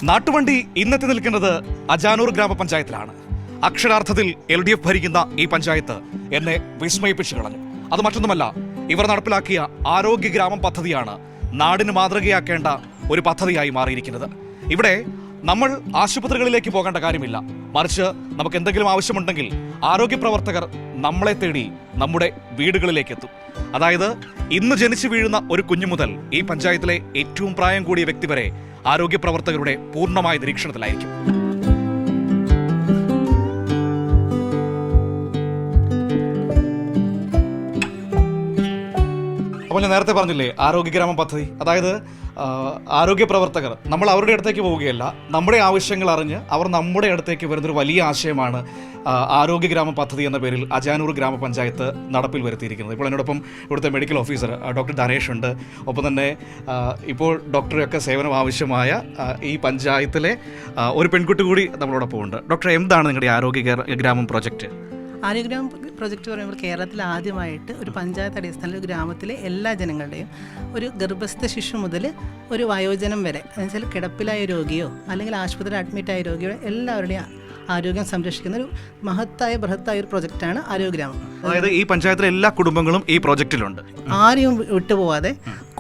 നാട്ടുവണ്ടി ഇന്നത്തെ നിൽക്കുന്നത് അജാനൂർ ഗ്രാമപഞ്ചായത്തിലാണ്. അക്ഷരാർത്ഥത്തിൽ LDF ഭരിക്കുന്ന ഈ പഞ്ചായത്ത് എന്നെ വിസ്മയിപ്പിച്ചു കളഞ്ഞു. അത് മറ്റൊന്നുമല്ല, ഇവർ നടപ്പിലാക്കിയ ആരോഗ്യ ഗ്രാമം പദ്ധതിയാണ് നാടിന് മാതൃകയാക്കേണ്ട ഒരു പദ്ധതിയായി മാറിയിരിക്കുന്നത്. ഇവിടെ നമ്മൾ ആശുപത്രികളിലേക്ക് പോകേണ്ട കാര്യമില്ല, മറിച്ച് നമുക്ക് എന്തെങ്കിലും ആവശ്യമുണ്ടെങ്കിൽ ആരോഗ്യ പ്രവർത്തകർ നമ്മളെ തേടി നമ്മുടെ വീടുകളിലേക്ക് എത്തും. അതായത് ഇന്ന് ജനിച്ചു വീഴുന്ന ഒരു കുഞ്ഞു മുതൽ ഈ പഞ്ചായത്തിലെ ഏറ്റവും പ്രായം കൂടിയ വ്യക്തി വരെ ആരോഗ്യ പ്രവർത്തകരുടെ പൂർണ്ണമായ നിരീക്ഷണത്തിലായിരിക്കും. അപ്പോൾ ഞാൻ നേരത്തെ പറഞ്ഞില്ലേ, ആരോഗ്യഗ്രാമം പദ്ധതി, അതായത് ആരോഗ്യ പ്രവർത്തകർ നമ്മൾ അവരുടെ അടുത്തേക്ക് പോവുകയല്ല, നമ്മുടെ ആവശ്യങ്ങൾ അറിഞ്ഞ് അവർ നമ്മുടെ അടുത്തേക്ക് വരുന്നൊരു വലിയ ആശയമാണ് ആരോഗ്യഗ്രാമ പദ്ധതി എന്ന പേരിൽ അജാനൂർ ഗ്രാമപഞ്ചായത്ത് നടപ്പിൽ വരുത്തിയിരിക്കുന്നത്. ഇപ്പോൾ എന്നോടൊപ്പം ഇവിടുത്തെ മെഡിക്കൽ ഓഫീസർ ഡോക്ടർ ധനേഷ് ഉണ്ട്. ഒപ്പം തന്നെ ഇപ്പോൾ ഡോക്ടറെയൊക്കെ സേവനം ആവശ്യമായ ഈ പഞ്ചായത്തിലെ ഒരു പെൺകുട്ടി കൂടി നമ്മളോടൊപ്പം ഉണ്ട്. ഡോക്ടർ, എന്താണ് നിങ്ങളുടെ ആരോഗ്യഗ്രാമം പ്രോജക്റ്റ്? ആരോഗ്യഗ്രാമം പ്രോജക്റ്റ് പറയുമ്പോൾ കേരളത്തിൽ ആദ്യമായിട്ട് ഒരു പഞ്ചായത്ത് അടിസ്ഥാനത്തിൽ ഒരു ഗ്രാമത്തിലെ എല്ലാ ജനങ്ങളുടെയും ഒരു ഗർഭസ്ഥ ശിശു മുതൽ ഒരു വയോജനം വരെ, എന്നുവെച്ചാൽ കിടപ്പിലായ രോഗിയോ അല്ലെങ്കിൽ ആശുപത്രിയിൽ അഡ്മിറ്റായ രോഗിയോ എല്ലാവരുടെയും ആരോഗ്യം സംരക്ഷിക്കുന്ന ഒരു ബൃഹത്തായ ഒരു പ്രൊജക്റ്റാണ് ആരോഗ്യഗ്രാമം. അതായത് ഈ പഞ്ചായത്തിലെ എല്ലാ കുടുംബങ്ങളും ഈ പ്രോജക്റ്റിലുണ്ട്. ആരെയും വിട്ടുപോകാതെ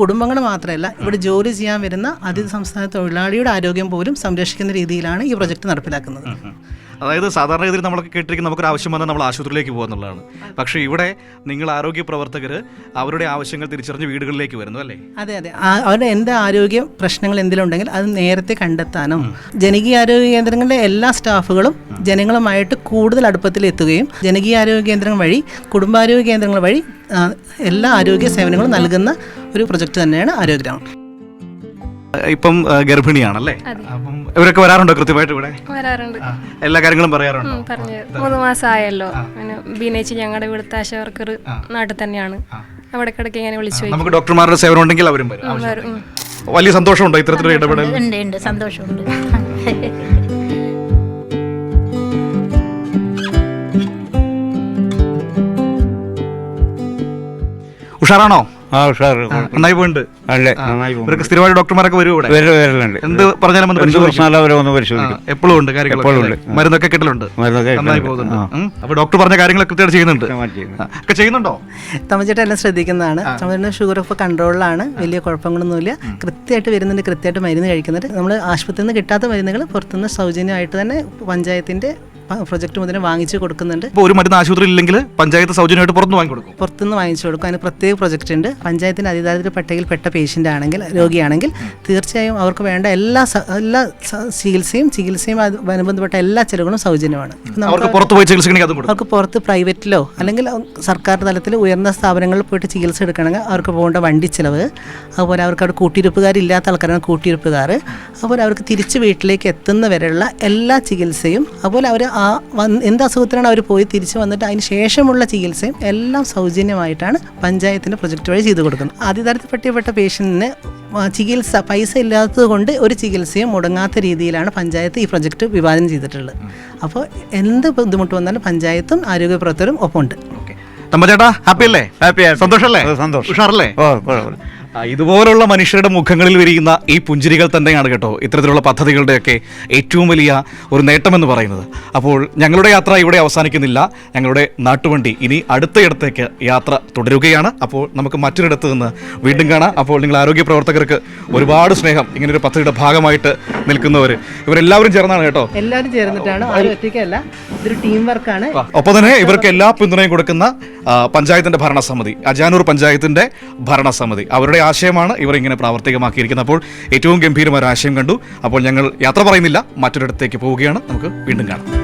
കുടുംബങ്ങൾ മാത്രമല്ല, ഇവിടെ ജോലി ചെയ്യാൻ വരുന്ന അതിഥി സംസ്ഥാന തൊഴിലാളിയുടെ ആരോഗ്യം പോലും സംരക്ഷിക്കുന്ന രീതിയിലാണ് ഈ പ്രൊജക്റ്റ് നടപ്പിലാക്കുന്നത്. അതായത് സാധാരണ രീതിയിൽ നമ്മളൊക്കെ കേട്ടിരിക്കുന്ന നമുക്കൊരു ആവശ്യം വന്നാൽ നമ്മൾ ആശുപത്രിയിലേക്ക് പോകുന്നുള്ളതാണ്. പക്ഷേ ഇവിടെ നിങ്ങൾ ആരോഗ്യ പ്രവർത്തകർ അവരുടെ ആവശ്യങ്ങൾ തിരിച്ചറിഞ്ഞ് വീടുകളിലേക്ക് വരുന്നു, അല്ലേ? അതെ, അവരുടെ എന്ത് ആരോഗ്യ പ്രശ്നങ്ങൾ എന്തെങ്കിലുണ്ടെങ്കിൽ അത് നേരത്തെ കണ്ടെത്താനും ജനകീയ ആരോഗ്യ കേന്ദ്രങ്ങളിലെ എല്ലാ സ്റ്റാഫുകളും ജനങ്ങളുമായിട്ട് കൂടുതൽ അടുപ്പത്തിലെത്തുകയും ജനകീയ ആരോഗ്യ കേന്ദ്രങ്ങൾ വഴി കുടുംബാരോഗ്യ കേന്ദ്രങ്ങൾ വഴി എല്ലാ ആരോഗ്യ സേവനങ്ങളും നൽകുന്ന ഒരു പ്രൊജക്റ്റ് തന്നെയാണ് ആരോഗ്യഗ്രാമം. ഇപ്പം ഗർഭിണിയാണല്ലേ? അപ്പം ഇവരൊക്കെ വരാറുണ്ടോ കൃത്യമായിട്ട് ഇവിടെ? വരാറുണ്ട്, എല്ലാ കാര്യങ്ങളും പറയാറുണ്ടോ? 3 മാസമായല്ലോ. ബീനേച്ചി ഞങ്ങളുടെ ഇവിടുത്തെ ആശാ വർക്കർ നാട്ടിൽ തന്നെയാണ്. അവിടെ കിടക്കി ഇങ്ങനെ വിളിച്ചു. നമുക്ക് ഡോക്ടർമാരുടെ സേവനം ഉണ്ടെങ്കിൽ അവരും വരും. വലിയ സന്തോഷമുണ്ടോ ഇത്തരത്തിലൊരു ഇടപെടൽ? ഉണ്ട്, സന്തോഷമുണ്ട്. ഉഷാറാണോ? നന്നായി പോയിട്ടുണ്ട്. ഇവർക്ക് സ്ഥിരമായിട്ട് ഡോക്ടർമാരൊക്കെ വരും ഇവിടെ? എന്ത് പറഞ്ഞാലും എപ്പോഴും ഉണ്ട് കാര്യങ്ങളുണ്ട്, മരുന്നൊക്കെ കിട്ടലുണ്ട്, നന്നായി പോകുന്നുണ്ട്. അപ്പൊ ഡോക്ടർ പറഞ്ഞ കാര്യങ്ങളൊക്കെ കൃത്യമായിട്ട് ചെയ്യുന്നുണ്ട്, ഒക്കെ ചെയ്യുന്നുണ്ടോ? തമിഴ്ചേട്ടൻ എല്ലാം ശ്രദ്ധിക്കുന്നതാണ്. തമിഴ്നാട് ഷുഗർ ഒക്കെ കൺട്രോളിലാണ്, വലിയ കുഴപ്പങ്ങളൊന്നുമില്ല. കൃത്യമായിട്ട് വരുന്നുണ്ട്, കൃത്യമായിട്ട് മരുന്ന് കഴിക്കുന്നുണ്ട്. നമ്മൾ ആശുപത്രിയിൽ നിന്ന് കിട്ടാത്ത മരുന്നുകൾ പുറത്തുനിന്ന് സൗജന്യമായിട്ട് തന്നെ പഞ്ചായത്തിന്റെ പ്രൊജക്ട് മുതൽ വാങ്ങിച്ചു കൊടുക്കുന്നുണ്ട്. ഇപ്പോൾ ഒരു മരുന്ന് ആശുപത്രി ഇല്ലെങ്കിൽ പഞ്ചായത്ത് സൗജന്യമായിട്ട് പുറത്തുനിന്ന് വാങ്ങിച്ചു കൊടുക്കും. അതിന് പ്രത്യേക പ്രൊജക്റ്റ് ഉണ്ട്. പഞ്ചായത്തിന്റെ അതിദാരിദ്ര്യ പട്ടികയിൽപ്പെട്ട പേഷ്യന്റ് ആണെങ്കിൽ, രോഗിയാണെങ്കിൽ തീർച്ചയായും അവർക്ക് വേണ്ട എല്ലാ ചികിത്സയും അനുബന്ധപ്പെട്ട എല്ലാ ചെലവുകളും സൗജന്യമാണ്. അവർക്ക് പുറത്ത് പ്രൈവറ്റിലോ അല്ലെങ്കിൽ സർക്കാർ തലത്തിൽ ഉയർന്ന സ്ഥാപനങ്ങളിൽ പോയിട്ട് ചികിത്സ എടുക്കണമെങ്കിൽ അവർക്ക് പോകേണ്ട വണ്ടി ചിലവ്, അതുപോലെ അവർക്ക് അവിടെ കൂട്ടിയിരിപ്പുകാരില്ലാത്ത ആൾക്കാരാണ് കൂട്ടിയിരിപ്പുകാർ, അതുപോലെ അവർക്ക് തിരിച്ച് വീട്ടിലേക്ക് എത്തുന്ന വരെയുള്ള എല്ലാ ചികിത്സയും, അതുപോലെ അവർ എന്ത് അസുഖത്തിനാണ് അവർ പോയി തിരിച്ചു വന്നിട്ട് അതിന് ശേഷമുള്ള ചികിത്സയും എല്ലാം സൗജന്യമായിട്ടാണ് പഞ്ചായത്തിൻ്റെ പ്രൊജക്റ്റ് വഴി ചെയ്തു കൊടുക്കുന്നത്. അതിദാരിദ്ര്യപ്പെട്ട പേഷ്യൻറ്റിന് ചികിത്സ പൈസ ഇല്ലാത്തത് കൊണ്ട് ഒരു ചികിത്സയും മുടങ്ങാത്ത രീതിയിലാണ് പഞ്ചായത്ത് ഈ പ്രൊജക്റ്റ് വിഭാവനം ചെയ്തിട്ടുള്ളത്. അപ്പോൾ എന്ത് ബുദ്ധിമുട്ട് വന്നാലും പഞ്ചായത്തും ആരോഗ്യ പ്രവർത്തകരും ഒപ്പമുണ്ട്. ചേട്ടാ ഹാപ്പി അല്ലേ? സന്തോഷല്ലേ? ഉഷാറല്ലേ? ഇതുപോലുള്ള മനുഷ്യരുടെ മുഖങ്ങളിൽ വിരിയുന്ന ഈ പുഞ്ചിരികൾ തന്നെയാണ് കേട്ടോ ഇത്തരത്തിലുള്ള പദ്ധതികളുടെയൊക്കെ ഏറ്റവും വലിയ ഒരു നേട്ടമെന്ന് പറയുന്നത്. അപ്പോൾ ഞങ്ങളുടെ യാത്ര ഇവിടെ അവസാനിക്കുന്നില്ല. ഞങ്ങളുടെ നാട്ടുവണ്ടി ഇനി അടുത്തയിടത്തേക്ക് യാത്ര തുടരുകയാണ്. അപ്പോൾ നമുക്ക് മറ്റൊരിടത്ത് നിന്ന് വീണ്ടും കാണാം. അപ്പോൾ നിങ്ങൾ ആരോഗ്യ പ്രവർത്തകർക്ക് ഒരുപാട് സ്നേഹം, ഇങ്ങനൊരു പദ്ധതിയുടെ ഭാഗമായിട്ട് നിൽക്കുന്നവർ ഇവരെല്ലാവരും ചേർന്നാണ് കേട്ടോ. എല്ലാവരും ചേർന്നിട്ടാണ്, ആരും ഒറ്റയ്ക്കല്ല, ഇതൊരു ടീം വർക്കാണ്. ഒപ്പം തന്നെ ഇവർക്ക് എല്ലാ പിന്തുണയും കൊടുക്കുന്ന പഞ്ചായത്തിന്റെ ഭരണസമിതി, അജാനൂർ പഞ്ചായത്തിന്റെ ഭരണസമിതി, അവരുടെ ആശയമാണ് ഇവർ ഇങ്ങനെ പ്രാവർത്തികമാക്കിയിരിക്കുന്നത്. അപ്പോൾ ഏറ്റവും ഗംഭീരമായ ആശയം കണ്ടു. അപ്പോൾ ഞങ്ങൾ യാത്ര പറയുന്നില്ല, മറ്റൊരിടത്തേക്ക് പോവുകയാണ്. നമുക്ക് വീണ്ടും കാണാം.